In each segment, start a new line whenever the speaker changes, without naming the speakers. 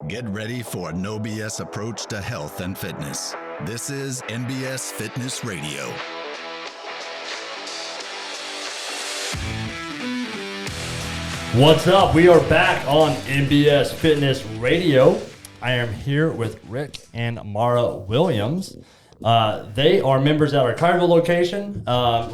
Get ready for a no BS approach to health and fitness. This is NBS Fitness Radio.
What's up? We are back on NBS Fitness Radio. I am here with Rick and Marah Williams. They are members at our Collierville location.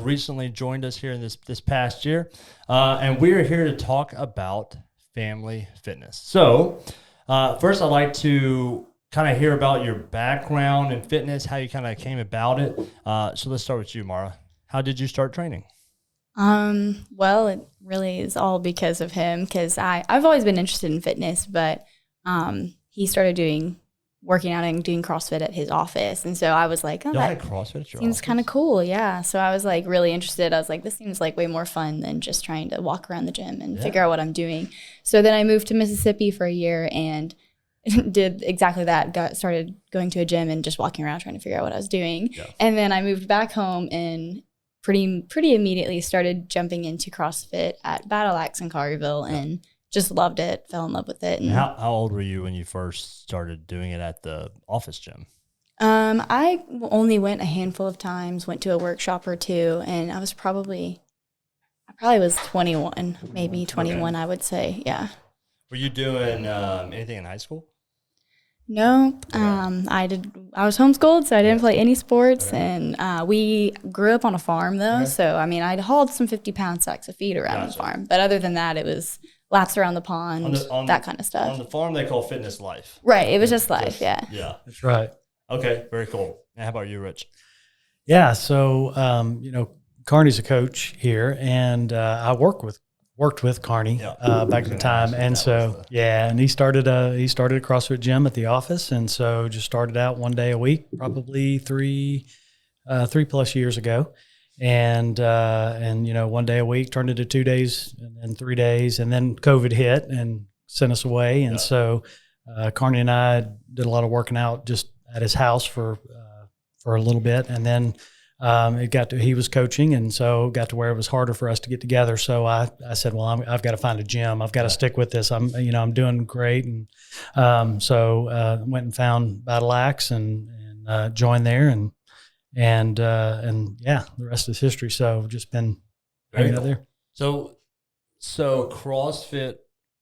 Recently joined us here in this past year, and we are here to talk about family fitness. So, first, I'd like to kind of hear about your background in fitness, how you kind of came about it. So let's start with you, Marah. How did you start training?
Well, it really is all because of him, because I've always been interested in fitness, but he started working out and doing CrossFit at his office. And so I was like, oh, that
CrossFit at your
seems
office?
kind of cool. Yeah. So I was like really interested. I was like, this seems like way more fun than just trying to walk around the gym and figure out what I'm doing. So then I moved to Mississippi for a year and did exactly that. Started going to a gym and just walking around trying to figure out what I was doing. Yeah. And then I moved back home and pretty immediately started jumping into CrossFit at Battle Axe in Collierville and just loved it, fell in love with it. And
how old were you when you first started doing it at the office gym?
I only went a handful of times, went to a workshop or two, and I probably was 21, maybe 21, I would say, yeah.
Were you doing anything in high school?
No, I was homeschooled, so I didn't play any sports, and we grew up on a farm, though, so, I mean, I hauled some 50-pound sacks of feed around the farm, but other than that, it was laps around the pond, that kind of stuff.
On the farm, they call fitness life.
Right, it was just life, yeah.
Yeah.
That's right.
Okay, very cool. And how about you, Rich?
Yeah, so, Carney's a coach here, and I worked with Carney back at the time, and so and he started a CrossFit gym at the office, and so just started out one day a week, probably three plus years ago, and one day a week turned into 2 days and then 3 days, and then COVID hit and sent us away, and so Carney and I did a lot of working out just at his house for a little bit, and then. He was coaching, and so got to where it was harder for us to get together. So I said, well, I've got to find a gym. I've got to stick with this. I'm doing great. And so went and found Battle Axe and joined there and the rest is history. So just been hanging out there.
So CrossFit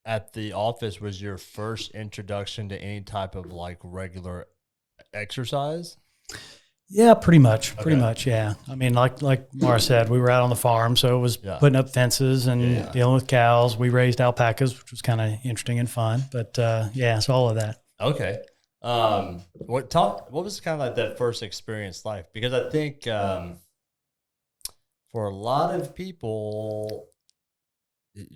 at the office was your first introduction to any type of like regular exercise?
Yeah, pretty much. Yeah. I mean, like Marah said, we were out on the farm, so it was putting up fences and dealing with cows. We raised alpacas, which was kind of interesting and fun. But it's all of that.
Okay. What was kind of like that first experience like? Because I think for a lot of people,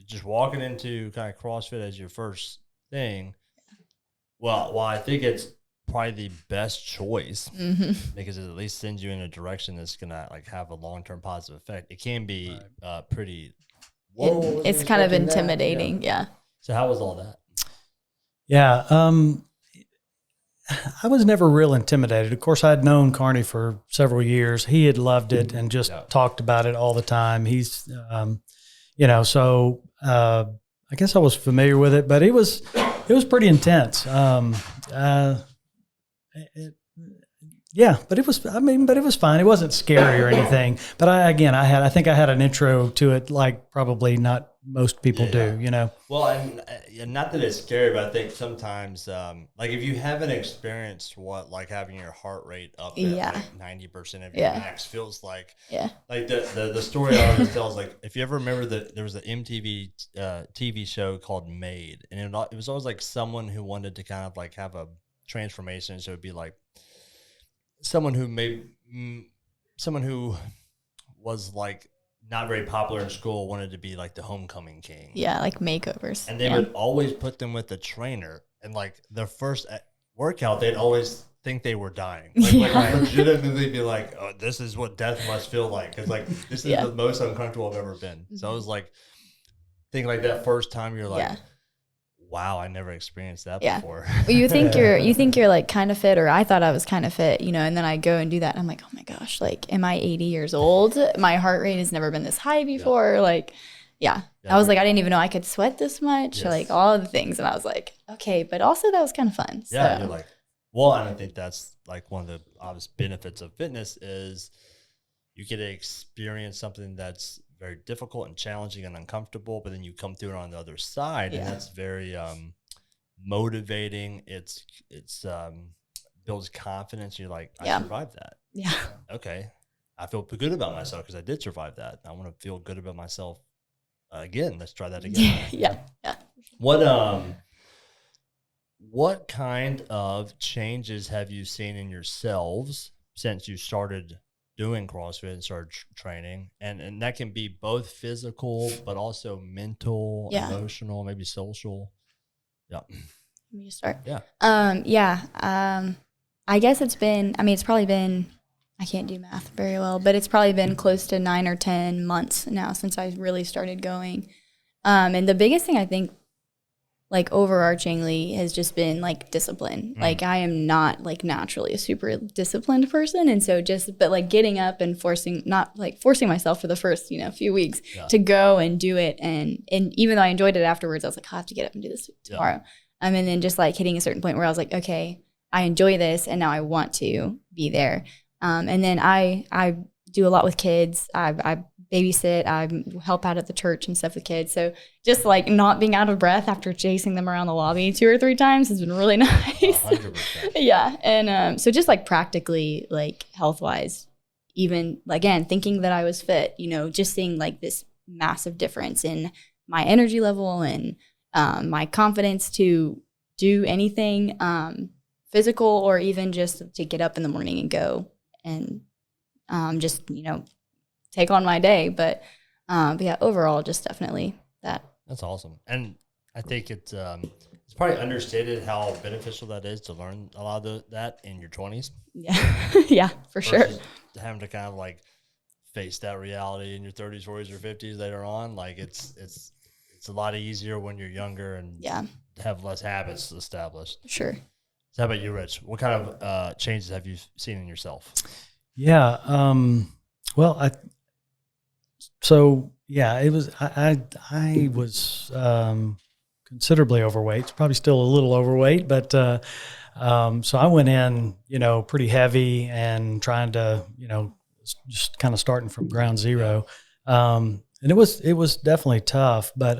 just walking into kind of CrossFit as your first thing, well, I think it's probably the best choice because it at least sends you in a direction that's gonna like have a long-term positive effect. It can be pretty.
It's kind of intimidating, yeah.
So how was all that?
Yeah, I was never real intimidated. Of course, I'd known Carney for several years. He had loved it and just talked about it all the time. He's, so I guess I was familiar with it, but it was pretty intense. But it was fine. It wasn't scary or anything. But I think I had an intro to it like probably not most people do,
Well, and not that it's scary, but I think sometimes, like if you haven't experienced what like having your heart rate up at like 90% of your max feels like, like the story I always tell is like, if you ever remember there was an MTV TV show called Made, and it was always like someone who wanted to kind of like have a transformation. So it'd be like someone who was like not very popular in school wanted to be like the homecoming king.
Yeah, like makeovers.
And they would always put them with a trainer, and like their first workout, they'd always think they were dying. Like legitimately be like, oh, this is what death must feel like. Because like this is the most uncomfortable I've ever been. So I was like, think like that first time you're like, wow, I never experienced that before.
Well, you think you're like kind of fit, or I thought I was kind of fit, and then I go and do that, and I'm like, oh my gosh, like, am I 80 years old? My heart rate has never been this high before. Like, Yeah.
Yeah,
I was like, I didn't even know I could sweat this much,
Yes.
like all of the things. And I was like, okay, but also that was kind of fun.
Yeah,
So.
you're like, well, and I think that's like one of the obvious benefits of fitness is you get to experience something that's very difficult and challenging and uncomfortable, but then you come through it on the other side, and that's very motivating. It's builds confidence. You're like, I survived that.
Yeah.
Okay, I feel good about myself because I did survive that. I want to feel good about myself again. Let's try that again.
Yeah.
What kind of changes have you seen in yourselves since you started doing CrossFit and started training? And that can be both physical, but also mental, emotional, maybe social. Yeah.
Let me just start.
Yeah.
I guess it's probably been, I can't do math very well, but it's probably been close to 9 or 10 months now since I really started going. And the biggest thing I think, like overarchingly, has just been like discipline. Like I am not like naturally a super disciplined person. And so but like getting up and forcing myself for the first, few weeks to go and do it. And even though I enjoyed it afterwards, I was like, I have to get up and do this tomorrow. And then just like hitting a certain point where I was like, okay, I enjoy this and now I want to be there. And then I do a lot with kids. I babysit, I help out at the church and stuff with kids. So just like not being out of breath after chasing them around the lobby 2 or 3 times has been really nice.
100%.
Yeah. And so just like practically, like health wise, even again, thinking that I was fit, just seeing like this massive difference in my energy level and my confidence to do anything physical or even just to get up in the morning and go and just, take on my day. But yeah, overall, just definitely that.
That's awesome. And I think it's probably understated how beneficial that is to learn a lot of that in your 20s.
Yeah. Yeah, for sure.
Having to kind of like face that reality in your 30s, 40s, or 50s later on. Like it's a lot easier when you're younger and have less habits established.
Sure.
So how about you, Rich? What kind of changes have you seen in yourself?
Yeah. Well, it was, I was considerably overweight, probably still a little overweight, but so I went in, pretty heavy and trying to, just kind of starting from ground zero. And it was definitely tough, but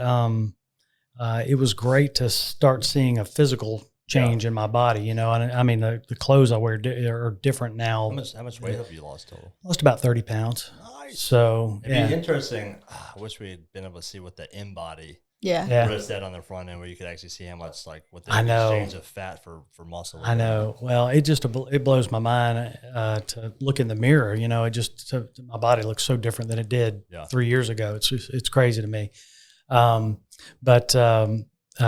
it was great to start seeing a physical change in my body, and I mean, the clothes I wear are different now.
How much weight have you lost total?
Lost about 30 pounds.
Nice.
So
it'd be interesting. I wish we had been able to see what the in body
Yeah.
what it said on the front end, where you could actually see how much, like, what the
I know.
exchange of fat for muscle.
I know. Well, it blows my mind to look in the mirror. My body looks so different than it did 3 years ago. It's crazy to me.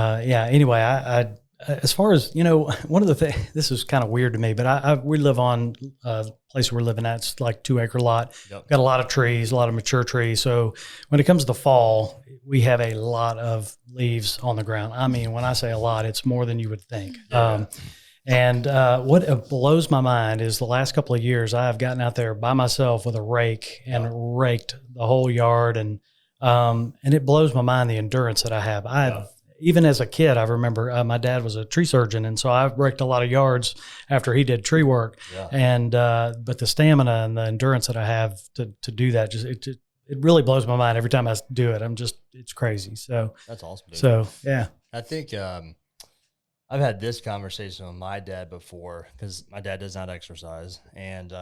Anyway, I as far as, one of the things, this is kind of weird to me, but we live on a place we're living at. It's like 2-acre lot. Yep. Got a lot of trees, a lot of mature trees. So when it comes to fall, we have a lot of leaves on the ground. I mean, when I say a lot, it's more than you would think. Yeah. What blows my mind is the last couple of years I have gotten out there by myself with a rake and raked the whole yard. And it blows my mind, the endurance that I have. Even as a kid, I remember my dad was a tree surgeon, and so I raked a lot of yards after he did tree work. Yeah. And but the stamina and the endurance that I have to do that, it really blows my mind every time I do it. It's crazy. So
that's awesome, dude.
So yeah,
I think I've had this conversation with my dad before, because my dad does not exercise, and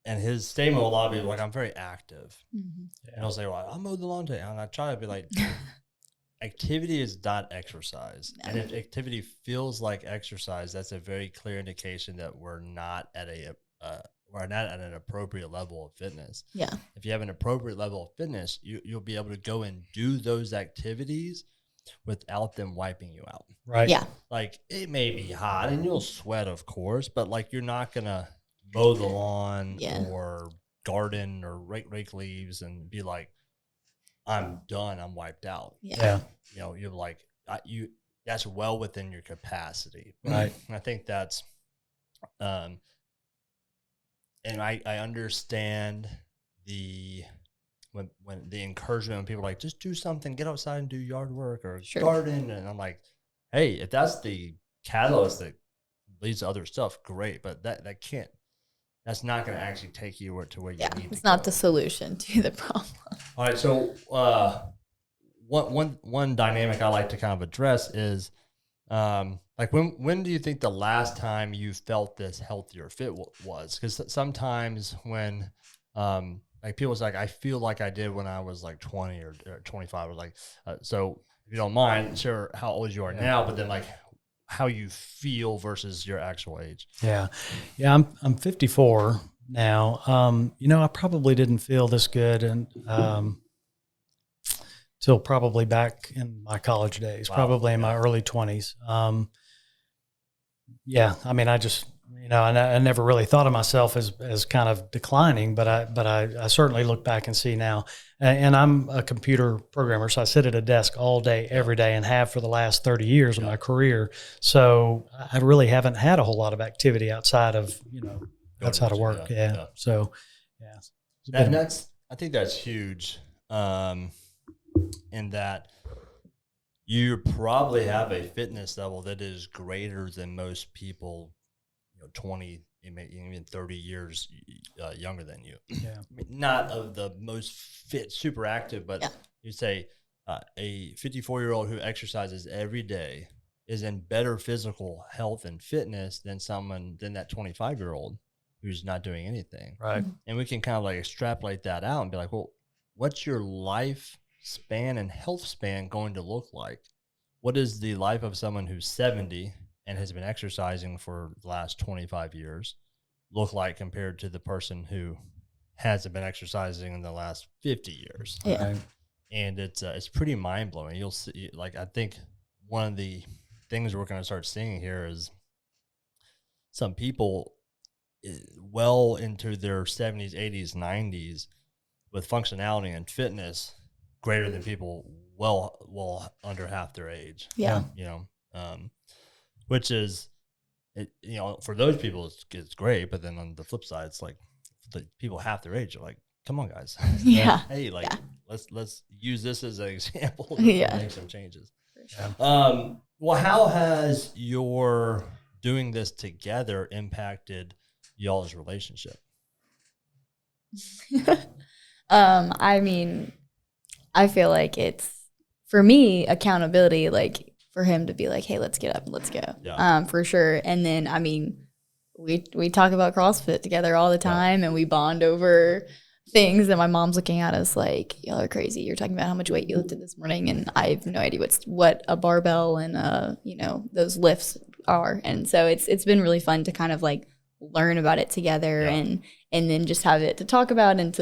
his statement will a lot be like, "I'm very active," and I'll say, "Well, I mowed the lawn today," and I try to be like. Activity is not exercise. No. And if activity feels like exercise, that's a very clear indication that we're not at an appropriate level of fitness. Yeah. If you have an appropriate level of fitness, you'll be able to go and do those activities without them wiping you out.
Right.
Yeah.
Like, it may be hot and you'll sweat, of course, but like, you're not gonna mow the lawn or garden or rake leaves and be like, I'm done. I'm wiped out.
Yeah.
You're like, that's well within your capacity.
Right.
And I think that's, and I understand when the encouragement when people are like, just do something, get outside and do yard work or
Sure.
garden. And I'm like, hey, if that's the catalyst that leads to other stuff, great. But that's not going to actually take you to where you need to go.
It's not the solution to the problem.
All right. So one dynamic I like to kind of address is like when do you think the last time you felt this healthy or fit was? Because sometimes when like people's like, I feel like I did when I was like 20 or 25 or like, so if you don't mind, share how old you are now, but then like how you feel versus your actual age.
Yeah. I'm 54 now. I probably didn't feel this good and till probably back in my college days, probably in my early 20s. I just, I never really thought of myself as kind of declining, but I certainly look back and see now. And I'm a computer programmer, so I sit at a desk all day, every day, and have for the last 30 years of my career. So I really haven't had a whole lot of activity outside of work. Yeah. So, yeah.
And I think that's huge. In that you probably have a fitness level that is greater than most people, 20, even 30 years younger than you.
Yeah.
I mean, not of the most fit, super active, but you say a 54-year-old who exercises every day is in better physical health and fitness than that 25-year-old who's not doing anything.
Right.
And we can kind of like extrapolate that out and be like, well, what's your life span and health span going to look like? What is the life of someone who's 70 and has been exercising for the last 25 years look like compared to the person who hasn't been exercising in the last 50 years?
Yeah.
Right.
And it's pretty mind blowing. You'll see, like, I think one of the things we're going to start seeing here is some people well into their 70s, 80s, 90s with functionality and fitness greater than people well under half their age.
Yeah.
Which is, for those people it's great, but then on the flip side, it's like the people half their age are like, come on, guys.
Yeah.
Hey, let's use this as an example to make some changes.
Sure.
Well, how has your doing this together impacted y'all's relationship?
I feel like it's, for me, accountability, like for him to be like, hey, let's get up and let's go.
Yeah.
For sure. And then, we talk about CrossFit together all the time and we bond over things that my mom's looking at us like, y'all are crazy. You're talking about how much weight you lifted this morning. And I have no idea what a barbell and, those lifts are. And so it's been really fun to kind of like learn about it together and then just have it to talk about and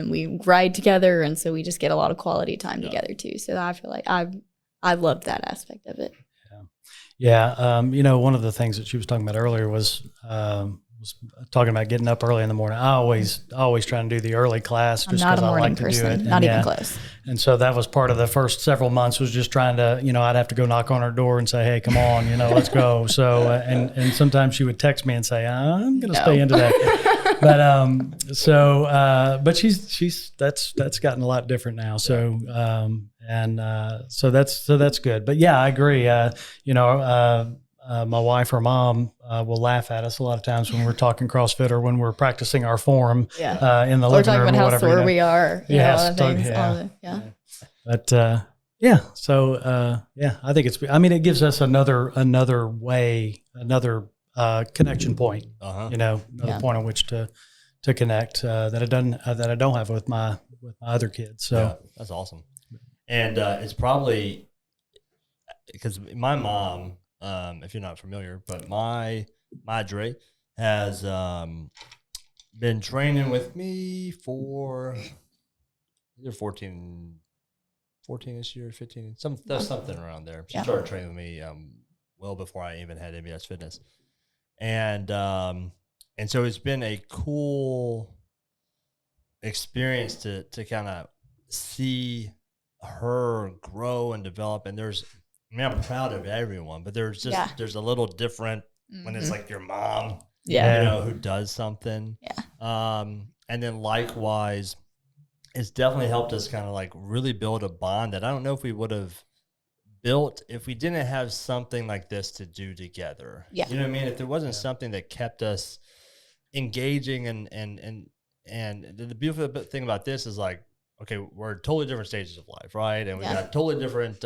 we ride together. And so we just get a lot of quality time together too. So I feel like I loved that aspect of it.
Yeah. One of the things that she was talking about earlier was talking about getting up early in the morning. I always try and do the early class just because I like to do it.
Not even close.
And so that was part of the first several months was just trying to, I'd have to go knock on her door and say, hey, come on, let's go. So, and sometimes she would text me and say, I'm going to stay in today. But that's gotten a lot different now. So, so that's good. But yeah, I agree. My wife or mom will laugh at us a lot of times when we're talking CrossFit or when we're practicing our form in the living room or whatever.
Or talking about how sore we are.
But so I think it gives us another way, another connection point. Another point on which to connect that I don't have with my other kids. So
that's awesome. And it's probably because my mom. If you're not familiar, but my Madre has been training with me for either 14-ish years, 15, something around there. She started training with me well before I even had MBS Fitness, and so it's been a cool experience to kind of see her grow and develop. And I'm proud of everyone, but there's a little different when it's like your mom, who does something. Yeah. And then likewise, it's definitely helped us kind of like really build a bond that I don't know if we would have built if we didn't have something like this to do together.
Yeah.
You know what I mean? If there wasn't something that kept us engaging and the beautiful thing about this is like, okay, we're at totally different stages of life, right? And we got totally different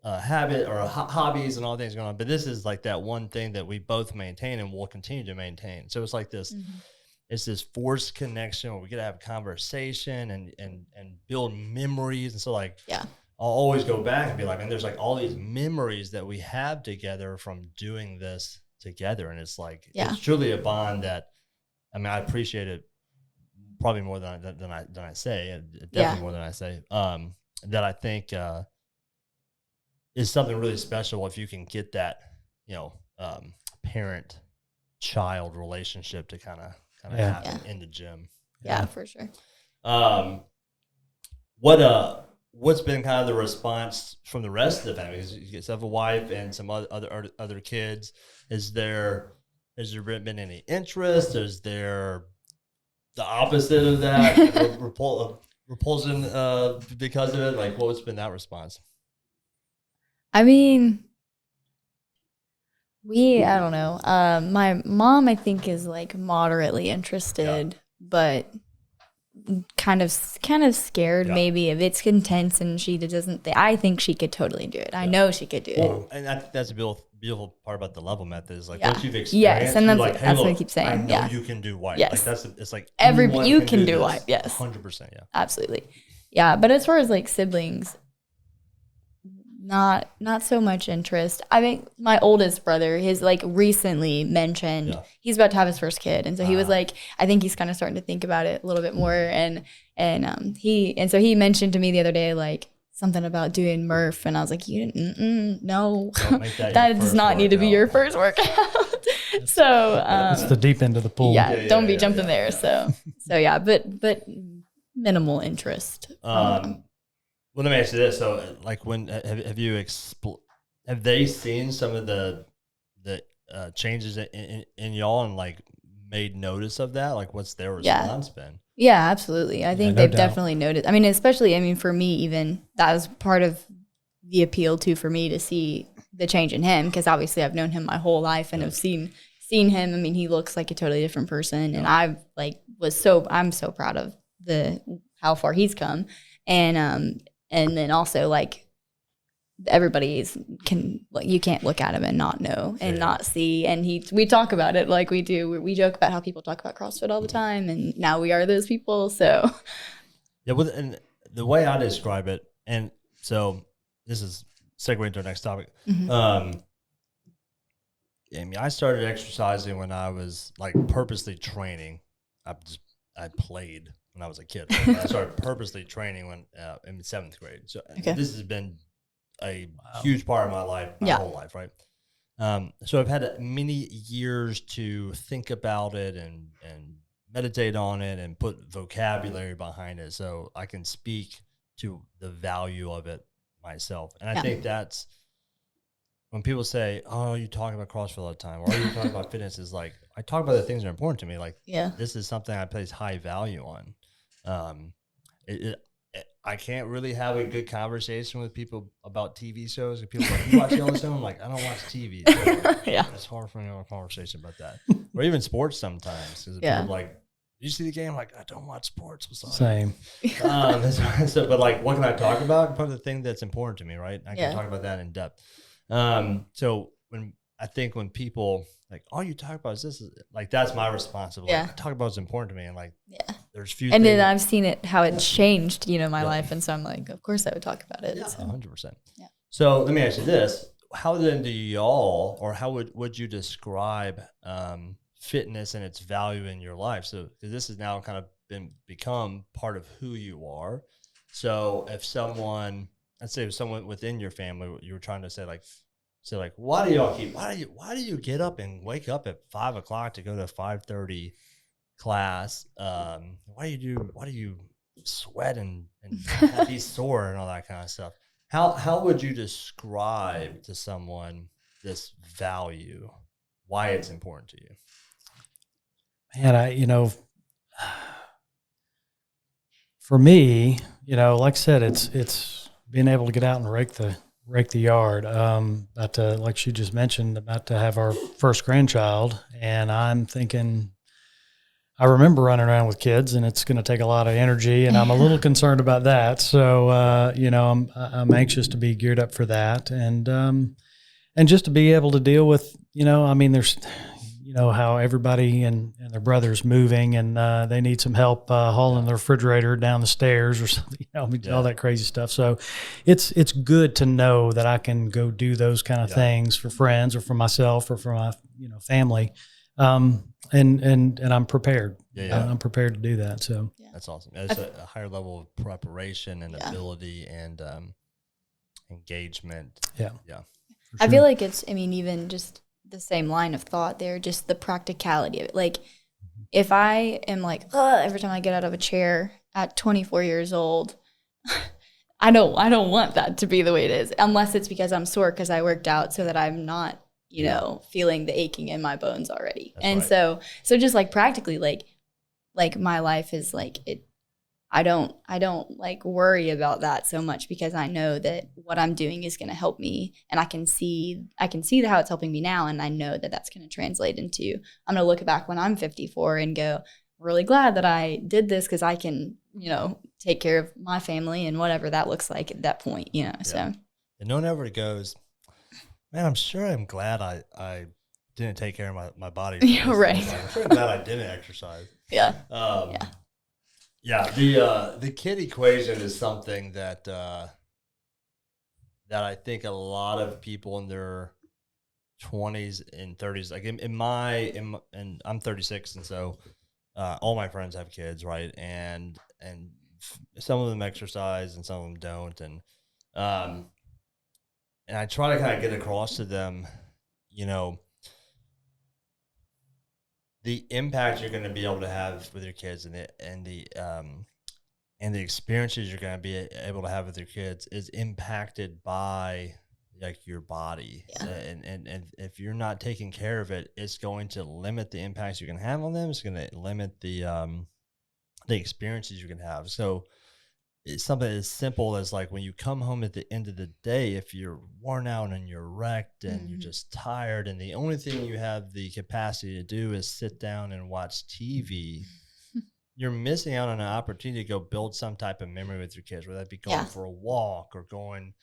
habit or hobbies and all things going on. But this is like that one thing that we both maintain and will continue to maintain. So it's like this, it's this forced connection where we get to have conversation and build memories. And so like, I'll always go back and be like, and there's like all these memories that we have together from doing this together. And it's like, it's truly a bond that, I mean, I appreciate it probably more than I say, definitely more than I say, that I think is something really special if you can get that, you know, parent-child relationship to kind of happen in the gym.
Yeah, for sure.
What's been kind of the response from the rest of the family? Because you have a wife and some other kids. Has there been any interest? Is there the opposite of that, repulsion because of it? Like, what's been that response?
I mean, I don't know. My mom, I think, is like moderately interested, but kind of scared maybe if it's intense and she doesn't think. I think she could totally do it. I know she could do it.
And that's a beautiful part about the level method is like once you've experienced,
and that's,
like, hey,
that's
look,
what I keep saying.
I know you can do white.
Yes.
Like it's like
you can do white. Yes.
100%. Yeah.
Absolutely. Yeah. But as far as like siblings, not so much interest. I think my oldest brother, his like recently mentioned he's about to have his first kid, and so he was like, I think he's kind of starting to think about it a little bit more, and so he mentioned to me the other day like something about doing Murph, and I was like, no, that does not need to be your first workout. So
it's the deep end of the pool.
Yeah, don't be jumping there. So yeah, but minimal interest.
Well, let me ask you this. So, like, when have they seen some of the changes in y'all and like made notice of that? Like, what's their response been?
Yeah, absolutely. I think they've definitely noticed. I mean, especially, for me, even that was part of the appeal too for me to see the change in him, because obviously I've known him my whole life and have seen him. I mean, he looks like a totally different person, and I'm so proud of how far he's come, and then also like you can't look at him and not know and not see. And we talk about it like we do. We joke about how people talk about CrossFit all the time, and now we are those people. So
yeah, and the way I describe it, and so this is segueing into our next topic. I mean, I started exercising when I was like purposely training. I played when I was a kid. Right? I started purposely training when in 7th grade. So this has been a huge part of my life, my whole life, right? So I've had many years to think about it and meditate on it and put vocabulary behind it, so I can speak to the value of it myself. And I think that's when people say, "Oh, you talk about CrossFit all the time," or "You talk about fitness," is like I talk about the things that are important to me. Like, this is something I place high value on. I can't really have a good conversation with people about TV shows. And people are like, "You watch Yellowstone?" I'm like, "I don't watch TV." So it's hard for me to have a conversation about that, or even sports sometimes. Because people are like, "Did you see the game?" I'm like, "I don't watch sports."
Same.
But like, what can I talk about? Probably the thing that's important to me, right? I can talk about that in depth. So when people like, all you talk about is this, like, that's my response of like, I talk about what's important to me, and like, there's few
and
things.
then I've seen it, how it's changed, my life. And so I'm like, of course I would talk about it.
100%. Yeah. So let me ask you this. How then do y'all, or how would you describe, fitness and its value in your life? So, because this has now kind of become part of who you are. So if someone, let's say someone within your family, you were trying to say like, why do you get up and wake up at 5 o'clock to go to a 5:30 class? Why do you sweat and be sore and all that kind of stuff? How would you describe to someone this value, why it's important to you?
Man, For me, like I said, it's being able to get out and rake the yard. About to, like she just mentioned, about to have our first grandchild, and I'm thinking, I remember running around with kids, and it's going to take a lot of energy, and I'm a little concerned about that. So, I'm anxious to be geared up for that, and just to be able to deal with, there's, how everybody and their brother's moving, and they need some help hauling the refrigerator down the stairs or something, all that crazy stuff. So it's good to know that I can go do those kind of things for friends or for myself or for my, family. And I'm prepared. I'm prepared to do that. So
that's awesome. It's a higher level of preparation and ability and engagement.
Yeah.
Sure.
I feel like it's, even just the same line of thought there, just the practicality of it. Like, if I am like, every time I get out of a chair at 24 years old, I don't want that to be the way it is, unless it's because I'm sore because I worked out, so that I'm not, feeling the aching in my bones already. That's right. So just like practically, like my life is like it. I don't like worry about that so much, because I know that what I'm doing is going to help me, and I can see how it's helping me now. And I know that that's going to translate into, I'm going to look back when I'm 54 and go, really glad that I did this, because I can, take care of my family and whatever that looks like at that point, so.
And no one ever goes, man, I'm sure I'm glad I didn't take care of my body.
Yeah, right.
I'm sure I'm glad I didn't exercise.
Yeah.
Yeah, the kid equation is something that I think a lot of people in their 20s and 30s, like and I'm 36, and so all my friends have kids, right? And some of them exercise and some of them don't, and I try to kind of get across to them, the impact you're going to be able to have with your kids and the experiences you're going to be able to have with your kids is impacted by like your body. Yeah. And if you're not taking care of it, it's going to limit the impacts you can have on them. It's going to limit the experiences you can have. So it's something as simple as like when you come home at the end of the day, if you're worn out and you're wrecked and you're just tired, and the only thing you have the capacity to do is sit down and watch TV, you're missing out on an opportunity to go build some type of memory with your kids, whether that be going for a walk or going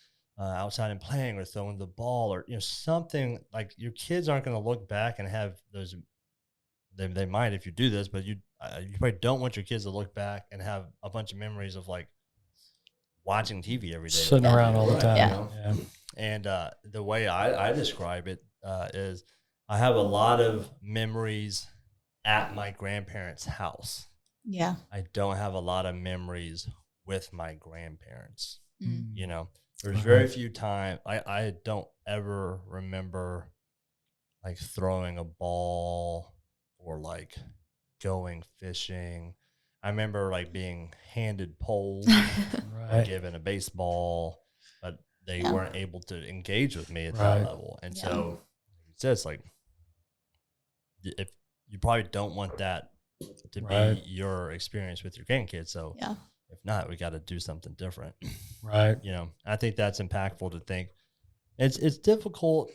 outside and playing or throwing the ball or something. Like, your kids aren't going to look back and have those. They might if you do this, but you probably don't want your kids to look back and have a bunch of memories of like watching TV every day,
sitting around all the time.
Yeah. And the way I describe it is I have a lot of memories at my grandparents' house.
Yeah.
I don't have a lot of memories with my grandparents. There's very few times I don't ever remember like throwing a ball or like going fishing. I remember like being handed poles or given a baseball, but they weren't able to engage with me at that level. And so it's just like, if you probably don't want that to be your experience with your grandkids. So if not, we got to do something different.
Right.
I think that's impactful to think. It's difficult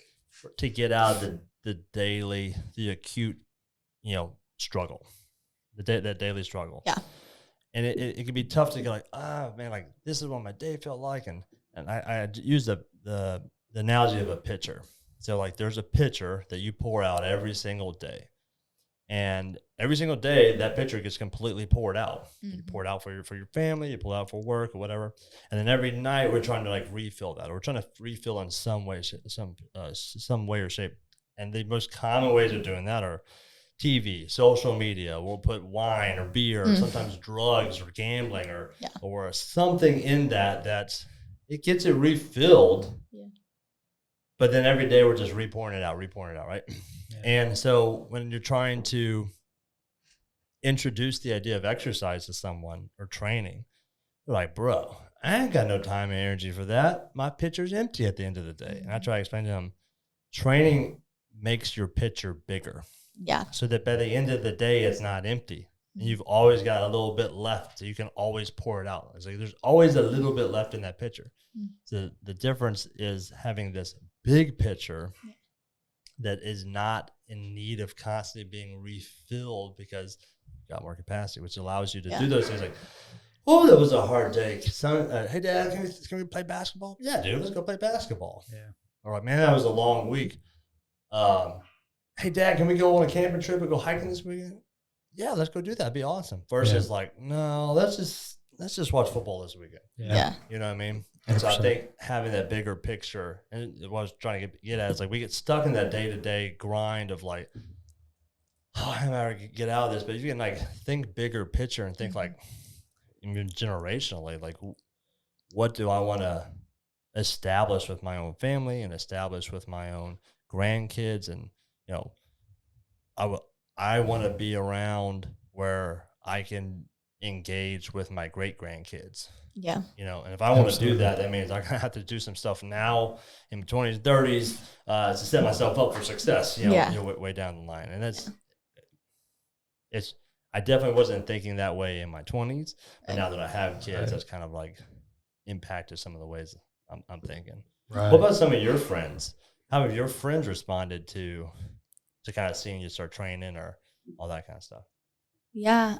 to get out of the acute, struggle, that daily struggle.
Yeah.
And it can be tough to go like, man, like this is what my day felt like. And I use the analogy of a pitcher. So like there's a pitcher that you pour out every single day. And every single day that pitcher gets completely poured out. You pour it out for your family, you pull it out for work or whatever. And then every night we're trying to like refill that. Or we're trying to refill in some way, some way or shape. And the most common ways of doing that are TV, social media. We'll put wine or beer, or sometimes drugs or gambling or something in that it gets it refilled. Yeah. But then every day we're just repouring it out, right? Yeah. And so when you're trying to introduce the idea of exercise to someone or training, they're like, bro, I ain't got no time and energy for that. My pitcher's empty at the end of the day. And I try to explain to them, training makes your pitcher bigger.
Yeah.
So that by the end of the day, it's not empty. and you've always got a little bit left, so you can always pour it out. It's like there's always a little bit left in that pitcher. So the difference is having this big pitcher that is not in need of constantly being refilled because you've got more capacity, which allows you to do those things like, oh, that was a hard day. Son, hey, Dad, can we play basketball? Yeah, dude, let's go play basketball. Yeah. All right, man, that was a long week. Hey, Dad, can we go on a camping trip and go hiking this weekend? Yeah, let's go do that. That'd be awesome. Versus like, no, let's just watch football this weekend.
Yeah.
You know what I mean? And 100%. So I think having that bigger picture, and what I was trying to get at is like we get stuck in that day-to-day grind of like, oh, I gotta get out of this. But if you can like think bigger picture and think like even generationally, like what do I want to establish with my own family and establish with my own grandkids? And, you know, I want to be around where I can engage with my great grandkids.
Yeah.
You know, and if I want to do that, that means I'm going to have to do some stuff now in my 20s, 30s to set myself up for success, you know, way down the line. And I definitely wasn't thinking that way in my 20s, but now that I have kids, that's kind of like impacted some of the ways I'm thinking. Right. What about some of your friends? How have your friends responded to kind of seeing you start training or all that kind of stuff?
Yeah.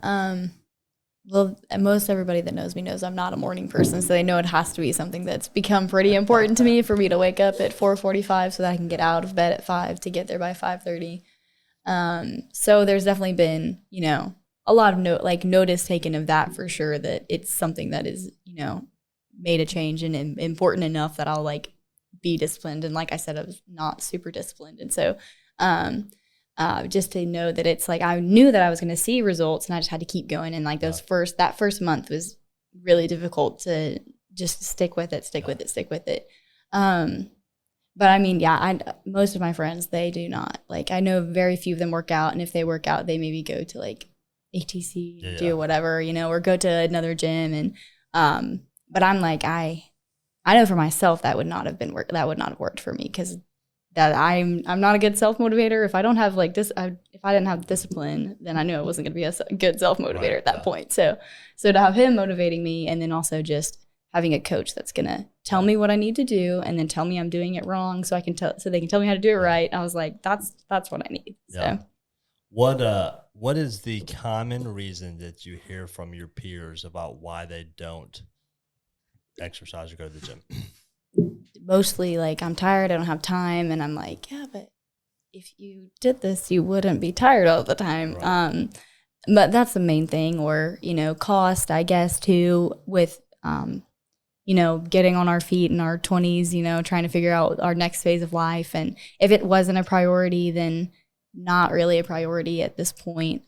Well, most everybody that knows me knows I'm not a morning person, so they know it has to be something that's become pretty important to me for me to wake up at 4:45 so that I can get out of bed at 5 to get there by 5:30. So there's definitely been, you know, a lot of notice taken of that for sure, that it's something that is, you know, made a change and important enough that I'll like be disciplined. And like I said, I was not super disciplined. And so, just to know that it's like, I knew that I was going to see results and I just had to keep going. And like that first month was really difficult to just stick with it. But I mean, most of my friends, they do not. Like, I know very few of them work out. And if they work out, they maybe go to like ATC, do whatever, you know, or go to another gym. And, but I'm like, I know for myself that would not have worked for me, because that I'm not a good self-motivator. If I don't have like this, if I didn't have discipline, then I knew I wasn't going to be a good self-motivator at that point. So to have him motivating me, and then also just having a coach that's going to tell me what I need to do and then tell me I'm doing it wrong so they can tell me how to do it right. I was like, that's what I need.
Yeah. So what is the common reason that you hear from your peers about why they don't exercise or go to the gym?
Mostly like, I'm tired, I don't have time. And I'm like, yeah, but if you did this, you wouldn't be tired all the time. Right. But that's the main thing. Or, you know, cost, I guess, too, with, you know, getting on our feet in our 20s, you know, trying to figure out our next phase of life. And if it wasn't a priority, then not really a priority at this point.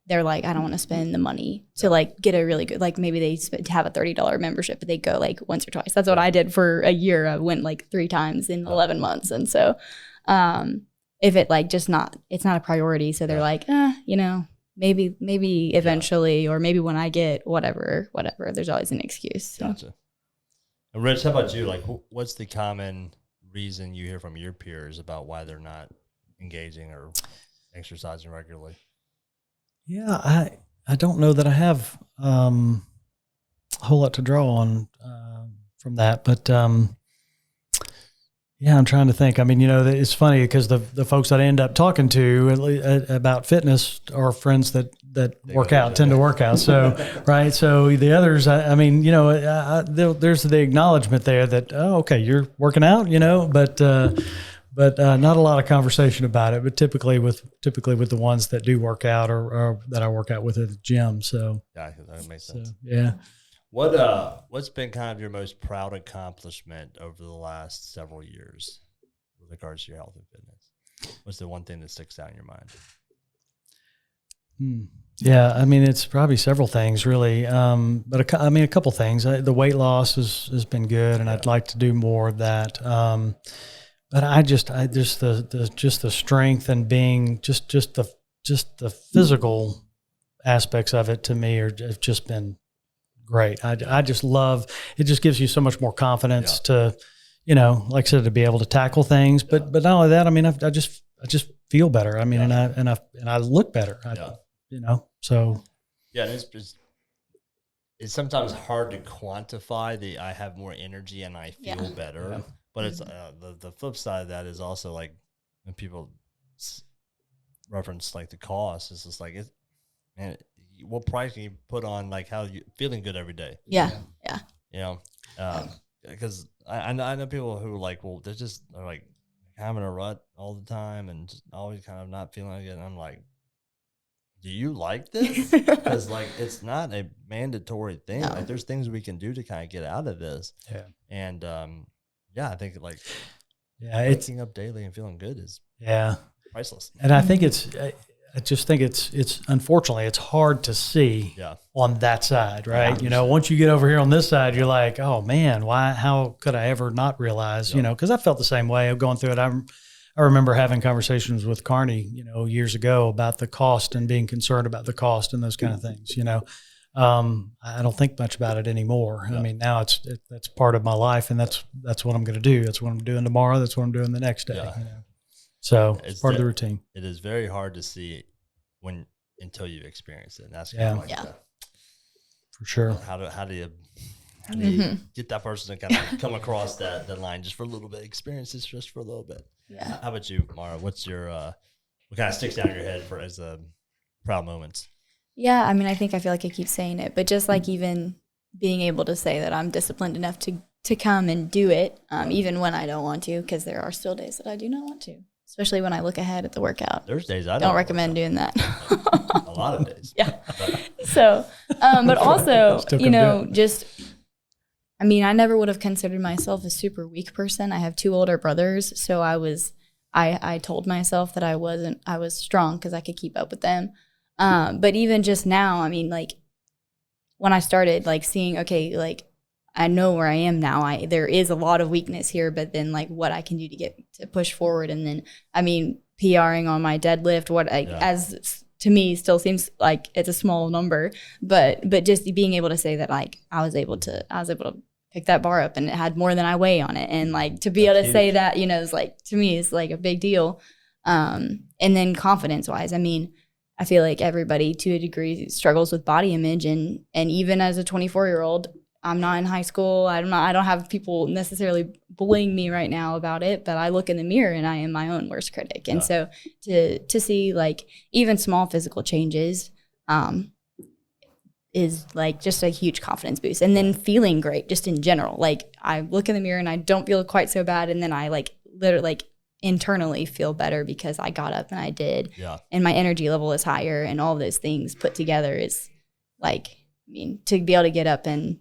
They're like, I don't want to spend the money to like get a really good, like maybe they have a $30 membership, but they go like once or twice. That's what I did for a year. I went like 3 times in 11 months. And so if it like it's not a priority. So they're like, you know, maybe eventually, or maybe when I get whatever, there's always an excuse. So.
Gotcha. And Rich, how about you? Like, what's the common reason you hear from your peers about why they're not engaging or exercising regularly?
Yeah, I don't know that I have a whole lot to draw on from that, but yeah, I'm trying to think. I mean, you know, it's funny because the folks that I end up talking to about fitness are friends that work out, tend to work out. So, right. So the others, I mean, you know, there's the acknowledgement there that, oh, okay, you're working out, you know, but not a lot of conversation about it. But typically with the ones that do work out or that I work out with at the gym. So
yeah, that makes sense.
Yeah.
What's been kind of your most proud accomplishment over the last several years with regards to your health and fitness? What's the one thing that sticks out in your mind?
Yeah, I mean, it's probably several things really. But a couple things. The weight loss has been good, and I'd like to do more of that. But I just the strength and being just the physical aspects of it to me have just been great. I just love it. Just gives you so much more confidence to, you know, like I said, to be able to tackle things. But not only that, I mean, I just feel better. I mean, and I look better. You know, so
Yeah, it's sometimes hard to quantify the I have more energy and I feel better. Yeah. But it's the flip side of that is also like when people reference like the cost, it's just like what price can you put on like how you feeling good every day?
Yeah.
You know, because I know people who are like, well, they're like having a rut all the time and just always kind of not feeling like it. And I'm like, do you like this? Because like it's not a mandatory thing. No. Like there's things we can do to kind of get out of this. Yeah. And I think like waking up daily and feeling good is priceless.
And I think I just think it's unfortunately it's hard to see on that side, right? You know, once you get over here on this side, you're like, oh man, how could I ever not realize, you know, because I felt the same way of going through it. I remember having conversations with Carney, you know, years ago about the cost and being concerned about the cost and those kind of things, you know. I don't think much about it anymore. I mean, now that's part of my life, and that's what I'm going to do. That's what I'm doing tomorrow. That's what I'm doing the next day. You know? So it's part of the routine.
It is very hard to see until you experience it. And that's kind of like
for sure.
How do you get that person to kind of come across that line just for a little bit, experience this just for a little bit. Yeah. How about you, Marah? What's your what kind of sticks down your head as proud moments?
Yeah, I mean, I feel like I keep saying it, but just like even being able to say that I'm disciplined enough to come and do it, even when I don't want to, because there are still days that I do not want to, especially when I look ahead at the workout.
There's days I
don't recommend doing that.
A lot of days.
Yeah. So, but also, you know, I mean, I never would have considered myself a super weak person. I have 2 older brothers, so I told myself that I was strong because I could keep up with them. But even just now, I mean, like when I started like seeing, okay, like I know where I am now. There is a lot of weakness here, but then like what I can do to push forward. And then, I mean, PRing on my deadlift, as to me still seems like it's a small number, but just being able to say that like I was able to pick that bar up and it had more than I weigh on it. And like to be able to say that, you know, is like, to me is like a big deal. And then confidence wise, I mean, I feel like everybody to a degree struggles with body image. And even as a 24-year-old, I'm not in high school. I don't have people necessarily bullying me right now about it, but I look in the mirror and I am my own worst critic. And so to see like even small physical changes is like just a huge confidence boost. And then feeling great just in general. Like I look in the mirror and I don't feel quite so bad. And then I like literally like internally feel better because I got up and I did. Yeah. And my energy level is higher and all those things put together is like, I mean, to be able to get up and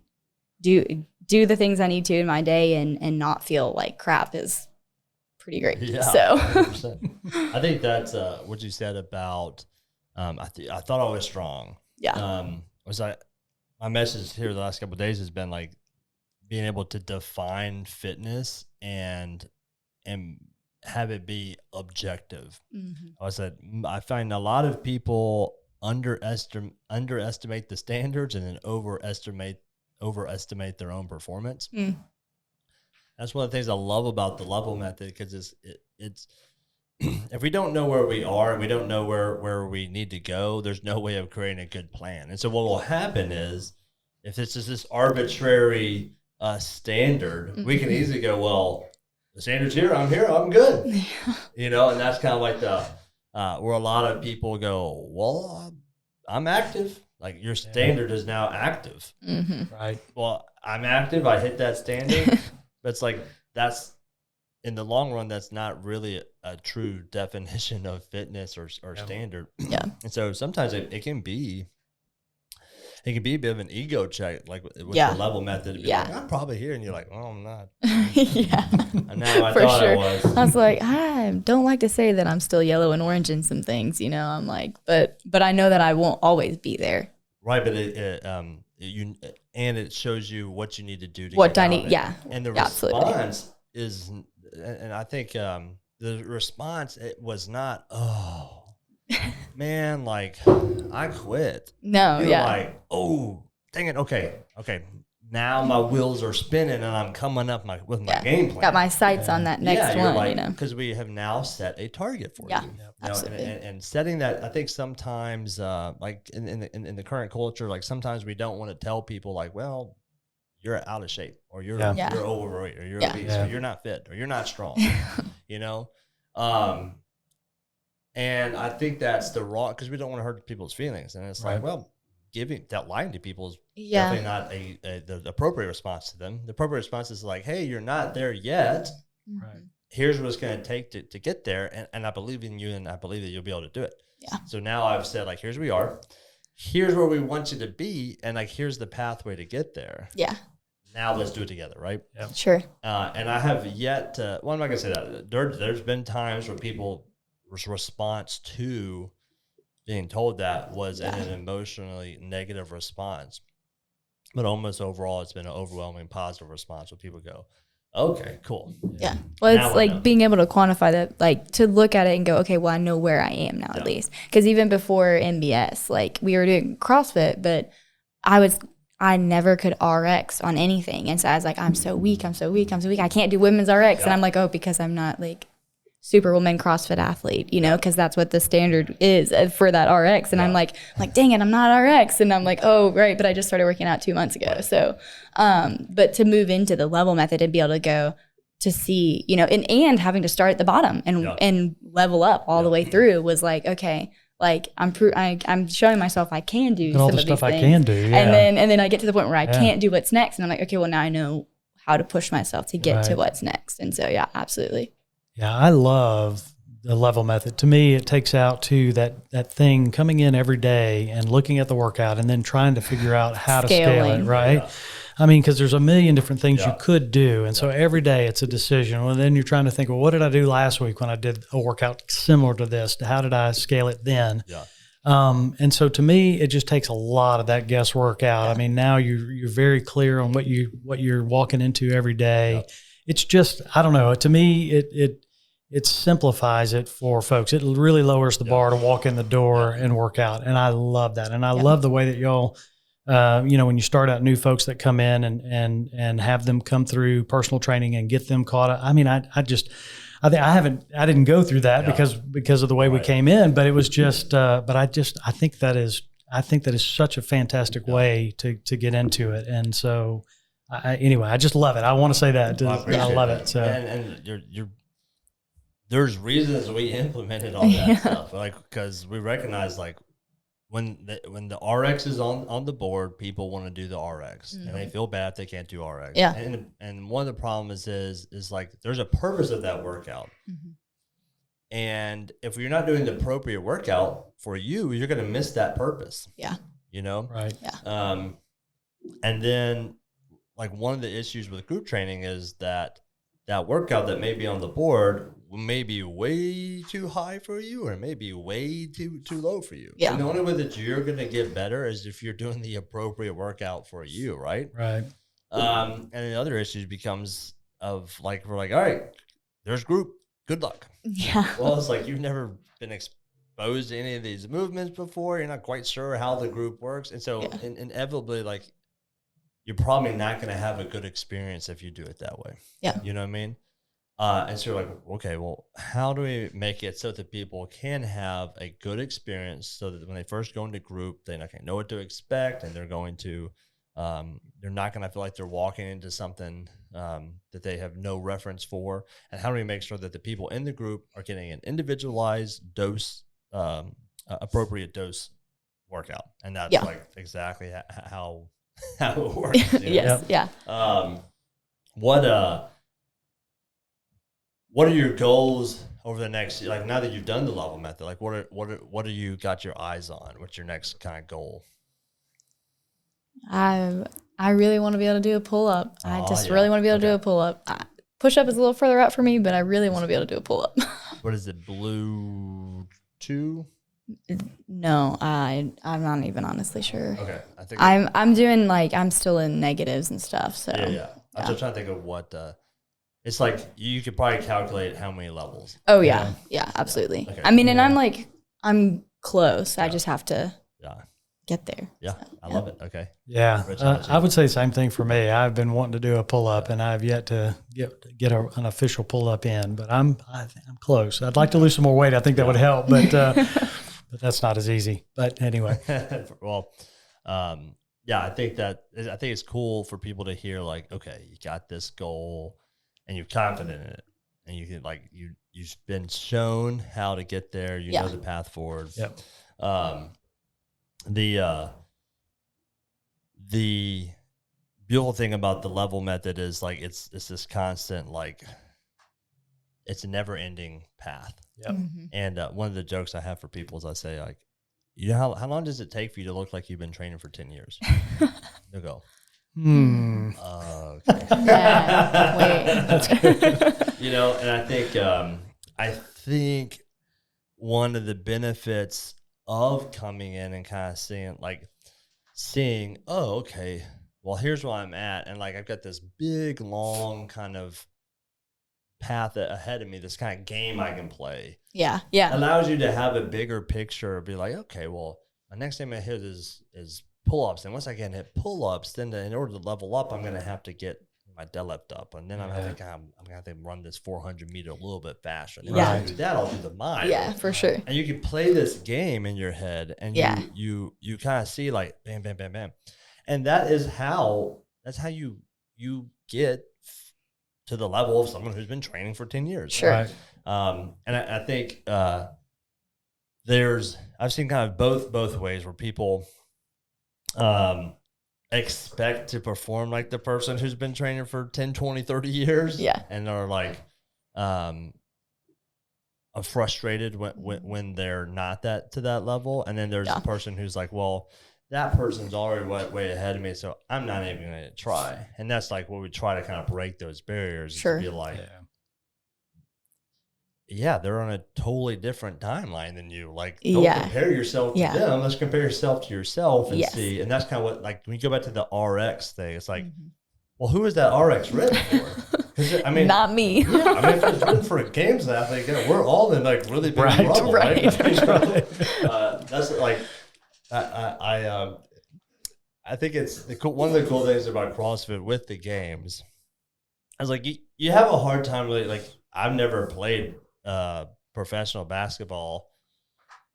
do the things I need to in my day and not feel like crap is pretty great. Yeah, so
100%. I think that's what you said about I thought I was strong.
Yeah.
My message here the last couple of days has been like being able to define fitness and have it be objective. Mm-hmm. I find a lot of people underestimate the standards and then overestimate their own performance. That's one of the things I love about the level method, because it's if we don't know where we are and we don't know where we need to go, there's no way of creating a good plan. And so what will happen is if it's just this arbitrary standard, we can easily go, well, the standard's here, I'm good. You know, and that's kind of like the where a lot of people go, well, I'm active. Like your standard is now active, right? Well, I'm active. I hit that standard, but it's like that's in the long run. That's not really a true definition of fitness or standard.
Yeah.
And so sometimes it can be a bit of an ego check, like with the level method. Like, I'm probably here, and you're like, well, I'm not.
Yeah.
And now I thought I was.
I was like, I don't like to say that I'm still yellow and orange in some things, you know. I'm like, but I know that I won't always be there.
Right, but it shows you what you need to do to
what I need. Yeah,
and the response is, and I think the response it was not, oh man, like I quit.
No,
You're like, oh dang it, okay. now my wheels are spinning and I'm coming up with my game plan.
Got my sights on that next one,
because we have now set a target for you.
Absolutely.
And setting that, I think sometimes, like in the current culture, like sometimes we don't want to tell people like, well, you're out of shape, or you're overweight, or you're obese, or you're not fit, or you're not strong, And I think that's the wrong, because we don't want to hurt people's feelings. And it's like, well, lying to people is definitely not the appropriate response to them. The appropriate response is like, hey, you're not there yet.
Right.
Here's what it's going to take to get there. And I believe in you, and I believe that you'll be able to do it. Yeah. So now I've said, like, here's where we are. Here's where we want you to be. And like, here's the pathway to get there.
Yeah.
Now let's do it together, right?
Yep.
Sure.
And I have yet to, well, I'm not going to say that. There's been times where people's response to being told that was an emotionally negative response. But almost overall, it's been an overwhelming positive response where people go, okay, cool.
Yeah. Well, it's like being able to quantify that, like to look at it and go, okay, well, I know where I am now at least. Because even before MBS, like we were doing CrossFit, but I never could RX on anything. And so I was like, I'm so weak. I can't do women's RX. And I'm like, oh, because I'm not like Superwoman CrossFit athlete, because that's what the standard is for that RX. And I'm like, dang it, I'm not RX. And I'm like, oh, right. But I just started working out 2 months ago. So, but to move into the level method and be able to go to see, and having to start at the bottom and level up all the way through was like, okay, like I'm showing myself I can do
all
some
the
of these
stuff I
things.
can do. Yeah.
And then I get to the point where I can't do what's next. And I'm like, okay, well now I know how to push myself to get to what's next. And so, yeah, absolutely.
Yeah, I love the level method. To me, it takes out to that thing coming in every day and looking at the workout and then trying to figure out how to scale it, right? Yeah. I mean, because there's a million different things you could do. And so every day it's a decision. Well, then you're trying to think, well, what did I do last week when I did a workout similar to this? How did I scale it then? Yeah. And so to me, it just takes a lot of that guesswork out. I mean, now you're very clear on what you're walking into every day. Yeah. It's just, I don't know. To me, it simplifies it for folks. It really lowers the bar to walk in the door and work out. And I love that. And I love the way that y'all, when you start out new folks that come in and have them come through personal training and get them caught up. I mean, I didn't go through that because of the way we came in, but it was just, I think that is such a fantastic way to get into it. And so anyway, I just love it. I want to say that. I love it. So,
and you're there's reasons we implemented all that stuff, like because we recognize like when the RX is on the board, people want to do the RX and they feel bad if they can't do RX. Yeah. And one of the problems is like there's a purpose of that workout. Mm-hmm. And if you're not doing the appropriate workout for you, you're going to miss that purpose. Yeah. Right. Yeah. And then like one of the issues with group training is that workout that may be on the board may be way too high for you or maybe way too low for you. Yeah. And the only way that you're going to get better is if you're doing the appropriate workout for you, right? Right. And the other issue becomes of like, we're like, all right, there's group, good luck. Yeah. Well, it's like you've never been exposed to any of these movements before. You're not quite sure how the group works. And so inevitably, like, you're probably not going to have a good experience if you do it that way. Yeah. You know what I mean? And so you're like, okay, well, how do we make it so that people can have a good experience so that when they first go into group, they know what to expect and they're going to, they're not going to feel like they're walking into something that they have no reference for. And how do we make sure that the people in the group are getting an individualized dose, appropriate dose workout? And that's like exactly how it works. Yes. Yeah. What are your goals over the next, like now that you've done the level method, like what are you got your eyes on? What's your next kind of goal?
I really want to be able to do a pull-up. I just really want to be able to do a pull-up. Push-up is a little further out for me, but I really want to be able to do a pull-up.
What is it, blue 2?
No, I'm not even honestly sure.
Okay. I think
I'm doing like, I'm still in negatives and stuff. So
yeah. I'm just trying to think of what, it's like you could probably calculate how many levels.
Oh yeah. Yeah, absolutely. Okay. I mean, and I'm close. I just have to get there.
Yeah,
So,
I love it. Okay.
Yeah,
Rich, how about you?
I would say the same thing for me. I've been wanting to do a pull up, and I've yet to get an official pull up in. But I'm close. I'd like to lose some more weight. I think that would help, but that's not as easy. But anyway,
Well, yeah, I think it's cool for people to hear like, okay, you got this goal, and you're confident in it, and you can like you've been shown how to get there. You know the path forward.
Yep.
The beautiful thing about the level method is like it's this constant, like it's a never ending path.
Yep.
And one of the jokes I have for people is I say like, you know how long does it take for you to look like you've been training for 10 years? They'll go, okay.
Yeah, wait.
That's good.
You know, and I think one of the benefits of coming in and kind of seeing, oh, okay, well, here's where I'm at. And like, I've got this big, long kind of path ahead of me, this kind of game I can play.
Yeah.
Allows you to have a bigger picture, be like, okay, well, my next thing I hit is pull-ups. And once I can hit pull-ups, then in order to level up, I'm going to have to get my deadlift up. And then I'm going to have to run this 400 meter a little bit faster. And then when I do that, I'll do the mile.
Yeah, for sure.
And you can play this game in your head, and you kind of see like bam, bam, bam, bam. And that's how you get to the level of someone who's been training for 10 years.
Sure.
Right.
And I think I've seen kind of both ways where people expect to perform like the person who's been training for 10, 20, 30 years.
Yeah.
And are like frustrated when they're not to that level. And then there's a person who's like, well, that person's already way ahead of me, so I'm not even going to try. And that's like what we try to kind of break those barriers.
Sure.
To be like, yeah, they're on a totally different timeline than you. Like, don't compare yourself to them. Let's compare yourself to yourself and see. And that's kind of what, like, when you go back to the RX thing, it's like, well, who is that RX written for? I mean,
not me.
Yeah, I mean, if it's written for a games athlete, we're all in like really big trouble, right? That's like, I think it's one of the cool things about CrossFit with the games. I was like, you have a hard time really, like, I've never played professional basketball,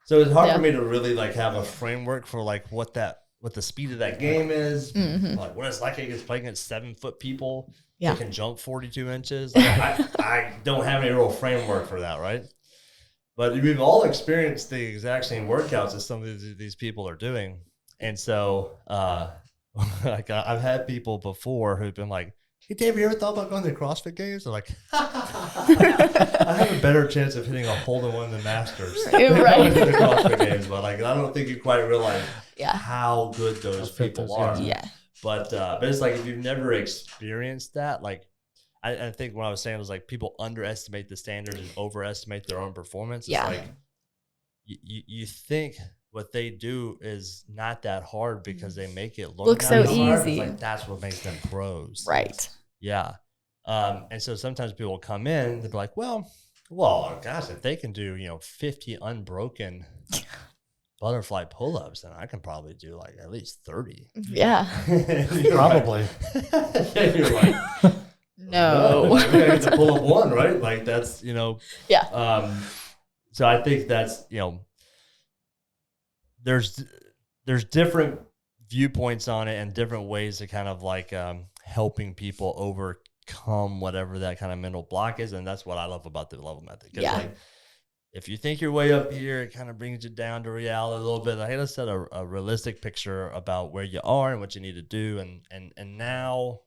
so it's hard for me to really like have a framework for like what the speed of that game is, like what it's like against playing against 7 foot people that can jump 42 inches. Like, I don't have any real framework for that, right? But we've all experienced the exact same workouts as some of these people are doing. And so like I've had people before who've been like, hey, Dave, you ever thought about going to the CrossFit Games? They're like, I have a better chance of hitting a hole-in-one in the Masters
Right.
than the CrossFit Games. But like, I don't think you quite realize how good those people are.
Yeah.
But it's like, if you've never experienced that, like, I think what I was saying was like people underestimate the standards and overestimate their own performance. It's like you think what they do is not that hard because they make it look
so
hard.
easy.
It's like that's what makes them pros.
Right.
Yeah. And so sometimes people will come in, they'll be like, well, gosh, if they can do, 50 unbroken butterfly pull-ups, then I can probably do like at least 30.
Yeah.
Probably.
You're like,
no.
I get to pull up one, right? Like that's,
Yeah.
So I think that's, there's different viewpoints on it and different ways to kind of like helping people overcome whatever that kind of mental block is. And that's what I love about the level method. Because like, if you think you're way up here, it kind of brings you down to reality a little bit. Like, let's set a realistic picture about where you are and what you need to do. And now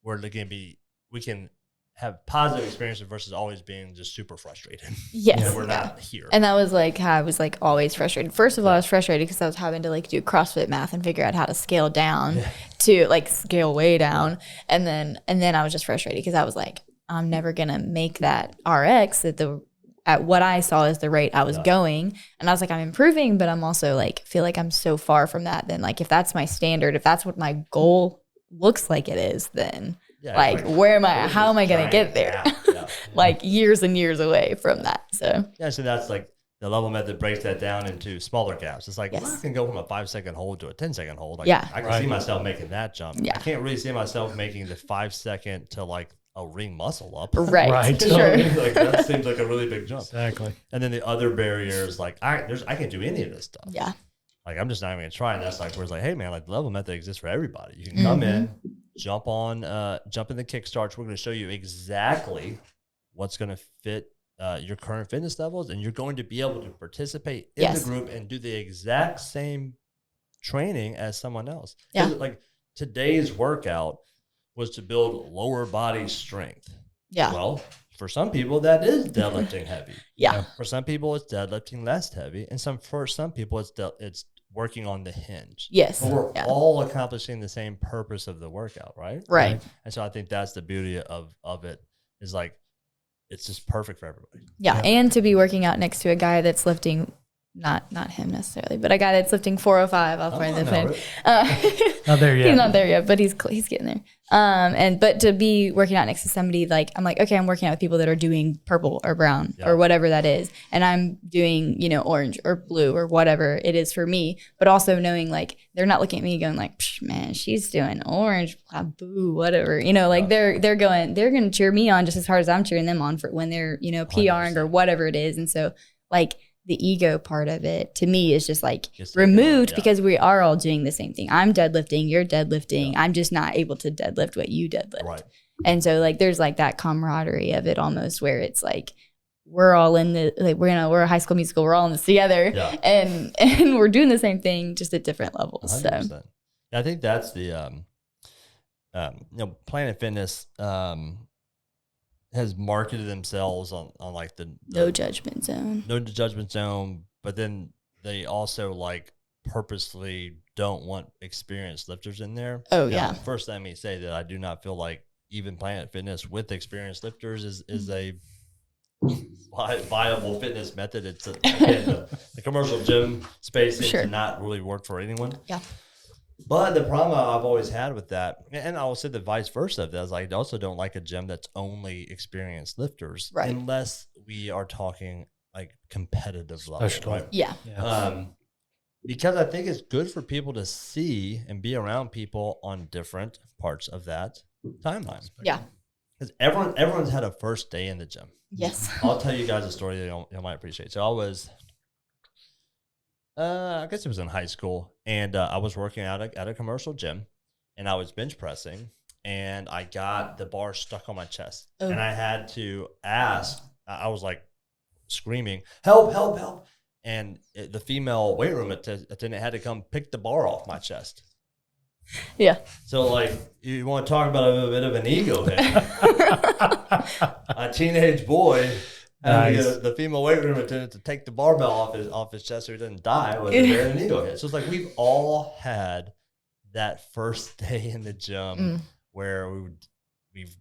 we're looking to we can have positive experiences versus always being just super frustrated.
Yes.
That we're not here.
And that was like how I was like always frustrated. First of all, I was frustrated because I was having to like do CrossFit math and figure out how to scale down to like scale way down. And then I was just frustrated because I was like, I'm never going to make that RX at what I saw as the rate I was going. And I was like, I'm improving, but I'm also like, feel like I'm so far from that. Then like, if that's my standard, if that's what my goal looks like it is, then like where am I, how am I going to get there? Like years and years away from that. So
so that's like, the level method breaks that down into smaller gaps. It's like,
Yes.
well, I can go from a 5-second hold to a 10-second hold. Like,
Yeah.
I can see myself making that jump.
Yeah.
I can't really see myself making the 5-second to like a ring muscle up.
Right.
Right.
Sure.
Like that seems like a really big jump.
Exactly.
And then the other barrier is like, I can't do any of this stuff.
Yeah.
Like, I'm just not even gonna try. And that's like, where it's like, hey man, like the level method exists for everybody. You can come in, jump in the kickstarts. We're going to show you exactly what's going to fit your current fitness levels, and you're going to be able to participate in the group and do the exact same training as someone else.
Yeah.
Like today's workout was to build lower body strength.
Yeah.
Well, for some people that is deadlifting heavy.
Yeah.
For some people it's deadlifting less heavy, and for some people it's working on the hinge.
Yes.
But we're
Yeah.
all accomplishing the same purpose of the workout, right?
Right.
And so I think that's the beauty of it, is like it's just perfect for everybody.
Yeah. And to be working out next to a guy that's lifting, not him necessarily, but a guy that's lifting 405 off my the thing.
Not there yet.
He's not there yet, but he's getting there. But to be working out next to somebody, like, I'm like, okay, I'm working out with people that are doing purple or brown or whatever that is. And I'm doing, orange or blue or whatever it is for me, but also knowing like, they're not looking at me going like, man, she's doing orange, blah, boo, whatever, like they're going to cheer me on just as hard as I'm cheering them on for when they're, PRing or whatever it is. And so like, the ego part of it to me is just like removed because we are all doing the same thing. I'm deadlifting, you're deadlifting. I'm just not able to deadlift what you deadlift.
Right.
And so like there's like that camaraderie of it almost where it's like we're all in the like we're a High School Musical, we're all in this together and we're doing the same thing just at different levels.
100%.
So
I think that's the Planet Fitness has marketed themselves on like the
no judgment zone.
No judgment zone, but then they also like purposely don't want experienced lifters in there.
Oh yeah.
First, let me say that I do not feel like even Planet Fitness with experienced lifters is a viable fitness method. It's the commercial gym space seems to not really work for anyone.
Yeah.
But the problem I've always had with that, and I will say the vice versa of that, is I also don't like a gym that's only experienced lifters,
right?
Unless we are talking like competitive level, right?
Yeah.
Because I think it's good for people to see and be around people on different parts of that timeline.
Yeah.
Because everyone's had a first day in the gym.
Yes.
I'll tell you guys a story that you might appreciate. So I was. I guess it was in high school, and I was working out at a commercial gym, and I was bench pressing, and I got the bar stuck on my chest, and I had to ask. I was like screaming, "Help! Help! Help!" And the female weight room attendant had to come pick the bar off my chest.
Yeah.
So, like, you want to talk about a bit of an ego hit? A teenage boy.
Nice.
The female weight room attendant to take the barbell off his chest so he doesn't die with an ego hit. So it's like we've all had that first day in the gym where we've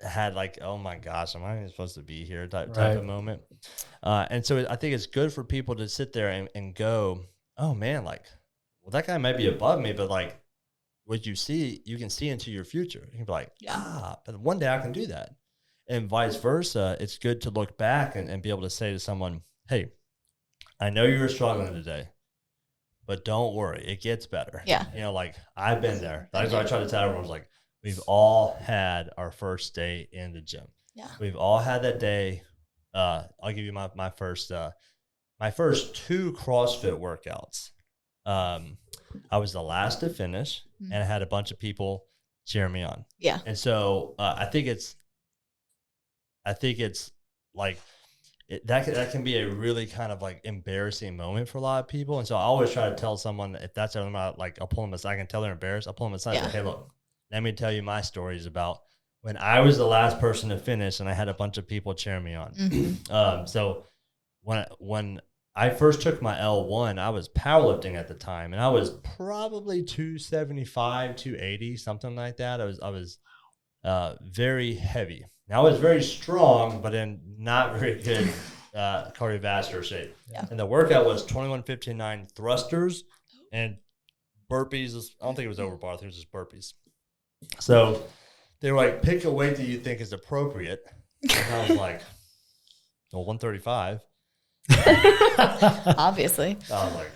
had like, oh my gosh, am I even supposed to be here type of moment. And so I think it's good for people to sit there and go, oh man, like, well, that guy might be above me, but like what you can see into your future. You can be like, but one day I can do that. And vice versa, it's good to look back and be able to say to someone, hey, I know you were struggling today, but don't worry, it gets better.
Yeah.
Like I've been there. That's what I try to tell everyone. Like we've all had our first day in the gym.
Yeah.
We've all had that day. I'll give you my first 2 CrossFit workouts. I was the last to finish, and I had a bunch of people cheer me on.
Yeah.
And so I think it's like that can be a really kind of like embarrassing moment for a lot of people. And so I always try to tell someone, if that's like I'll pull them aside. I can tell they're embarrassed. I'll pull them aside and say, hey, look, let me tell you my stories about when I was the last person to finish and I had a bunch of people cheering me on. So when I first took my L1, I was powerlifting at the time, and I was probably 275, 280, something like that. I was very heavy. Now, I was very strong, but in not very good cardiovascular shape. Yeah. And the workout was 21-59 thrusters and burpees. I don't think it was over bar. I think it was just burpees. So they were like, pick a weight that you think is appropriate. And I was like, well, 135.
Obviously.
I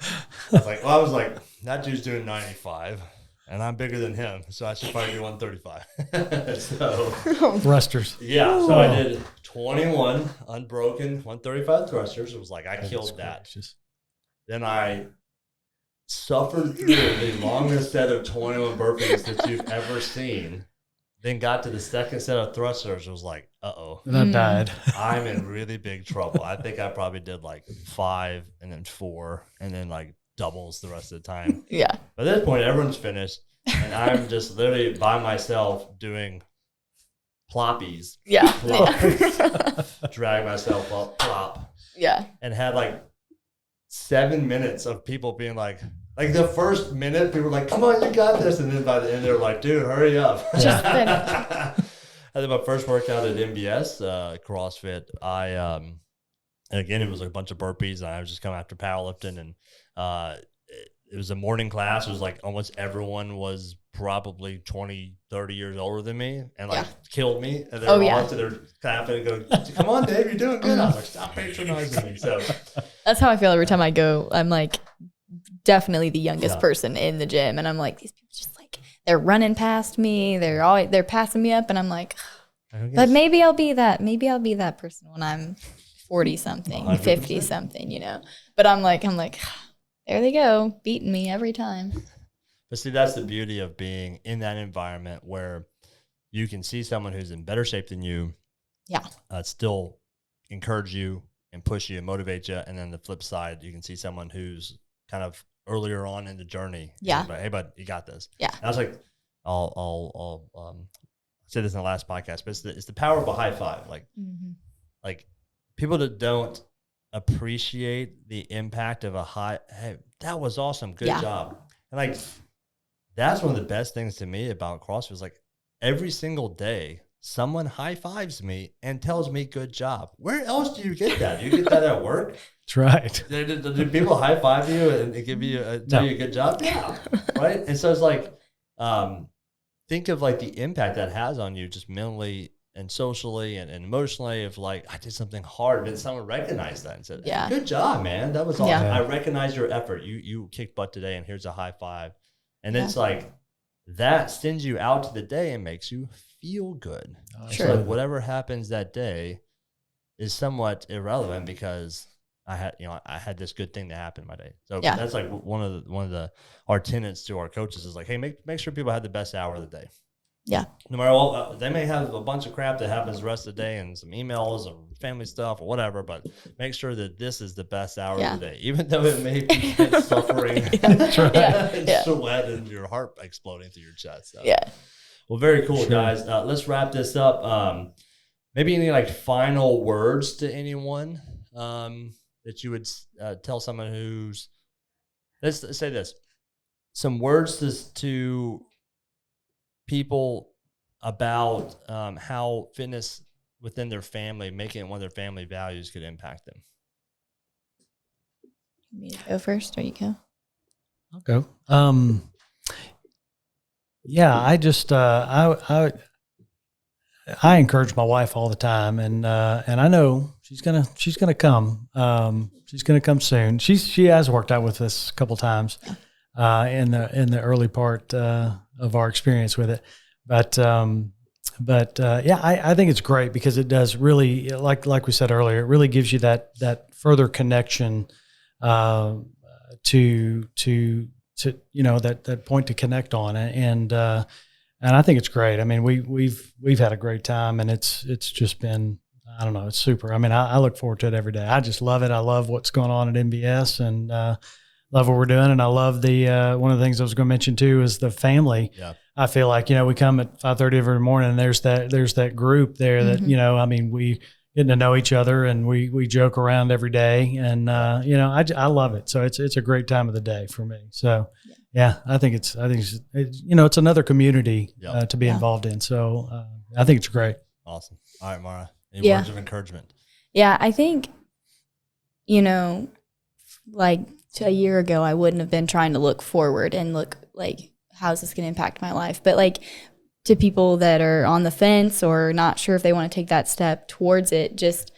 was like, that dude's doing 95, and I'm bigger than him, so I should probably do 135. So
Thrusters.
yeah, so I did 21 unbroken 135 thrusters. It was like I killed that.
Gracious.
Then I suffered through the longest set of 21 burpees that you've ever seen. Then got to the second set of thrusters. It was like, uh-oh.
And I died.
I'm in really big trouble. I think I probably did like 5 and then 4 and then like doubles the rest of the time.
Yeah.
But at this point, everyone's finished. And I'm just literally by myself doing ploppies.
Yeah.
Drag myself up, plop.
Yeah.
And had like 7 minutes of people being like the first minute, people were like, come on, you got this. And then by the end, they're like, dude, hurry up.
Just finish.
I did my first workout at MBS, CrossFit. And again, it was like a bunch of burpees. And I was just coming after powerlifting. And it was a morning class. It was like almost everyone was probably 20, 30 years older than me and like killed me. And they were all to their clapping and go, come on, Dave, you're doing good. I was like, stop patronizing me. So
that's how I feel every time I go. I'm like definitely the youngest person in the gym. And I'm like, these people just like, they're running past me. They're passing me up. And I'm like, but maybe I'll be that. Maybe I'll be that person when I'm 40 something, 100%. 50 something, you know. But I'm like, there they go, beating me every time.
But see, that's the beauty of being in that environment where you can see someone who's in better shape than you.
Yeah.
Still encourage you and push you and motivate you. And then the flip side, you can see someone who's kind of earlier on in the journey.
Yeah.
Like, hey, bud, you got this.
Yeah.
And I was like, I'll say this in the last podcast, but it's the power of a high five. Like people that don't appreciate the impact of a hey, that was awesome. Good job. And like, that's one of the best things to me about CrossFit is like every single day, someone high fives me and tells me good job. Where else do you get that? Do you get that at work?
That's right.
Do people high five you and give you tell you a good job? Yeah. Right. And so it's like, think of like the impact that has on you just mentally and socially and emotionally of like, I did something hard, and someone recognized that and said, hey, good job, man. That was awesome.
Yeah.
I recognize your effort. You kicked butt today and here's a high five. And it's like, that sends you out to the day and makes you feel good.
Sure.
So like whatever happens that day is somewhat irrelevant because I had this good thing to happen in my day. So that's like one of our tenets to our coaches is like, hey, make sure people have the best hour of the day.
Yeah.
No matter what, they may have a bunch of crap that happens the rest of the day and some emails or family stuff or whatever, but make sure that this is the best hour of the day, even though it may be suffering, sweat and your heart exploding through your chest. So. Yeah. Well, very cool, guys. Let's wrap this up. Maybe any like final words to anyone that you would tell someone who's, let's say this, some words to people about how fitness within their family, making it one of their family values could impact them.
You want me to go first or you go?
I'll go. Yeah, I just I encourage my wife all the time, and I know she's gonna come. She's gonna come soon. She has worked out with us a couple times in the early part of our experience with it, but I think it's great because it does really, like we said earlier, it really gives you that further connection to that point to connect on, and I think it's great. I mean, we've had a great time, and it's just been, I don't know, it's super. I mean, I look forward to it every day. I just love it. I love what's going on at MBS, and love what we're doing. And I love the one of the things I was going to mention too is the family. Yeah. I feel like, we come at 5:30 every morning, and there's that group there that, I mean, we getting to know each other, and we joke around every day, and I love it. So it's a great time of the day for me. So I think it's another community to be involved in. So I think it's great.
Awesome. All right, Marah, any words of encouragement? Yeah,
I think, like a year ago, I wouldn't have been trying to look forward and look like, how's this going to impact my life? But like, to people that are on the fence or not sure if they want to take that step towards it, just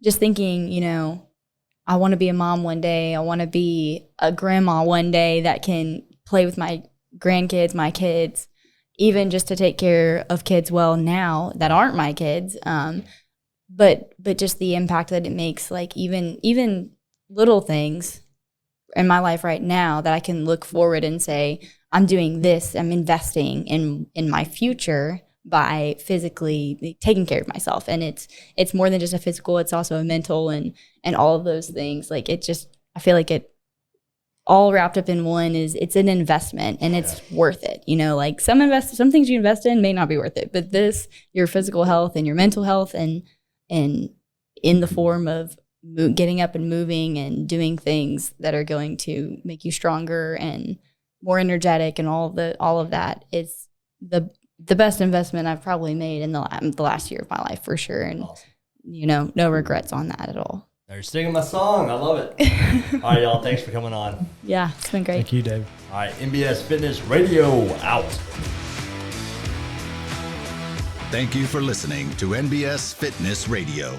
thinking, I want to be a mom one day. I want to be a grandma one day that can play with my grandkids, my kids, even just to take care of kids well now that aren't my kids. But just the impact that it makes, like even little things in my life right now that I can look forward and say, I'm doing this, I'm investing in my future by physically taking care of myself. And it's more than just a physical, it's also a mental and all of those things. Like it just, I feel like it all wrapped up in one it's an investment and it's worth it. You know, like some things you invest in may not be worth it, but this, your physical health and your mental health and in the form of getting up and moving and doing things that are going to make you stronger and more energetic and all of that is the best investment I've probably made in the last year of my life for sure. And,
Awesome.
you know, no regrets on that at all.
You're singing my song. I love it. All right, y'all. Thanks for coming on.
Yeah, it's been great.
Thank you, Dave.
All right, MBS Fitness Radio out.
Thank you for listening to NBS Fitness Radio.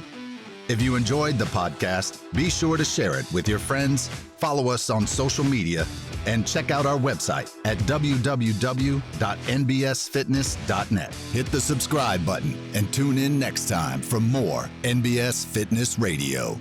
If you enjoyed the podcast, be sure to share it with your friends, follow us on social media, and check out our website at www.nbsfitness.net. Hit the subscribe button and tune in next time for more NBS Fitness Radio.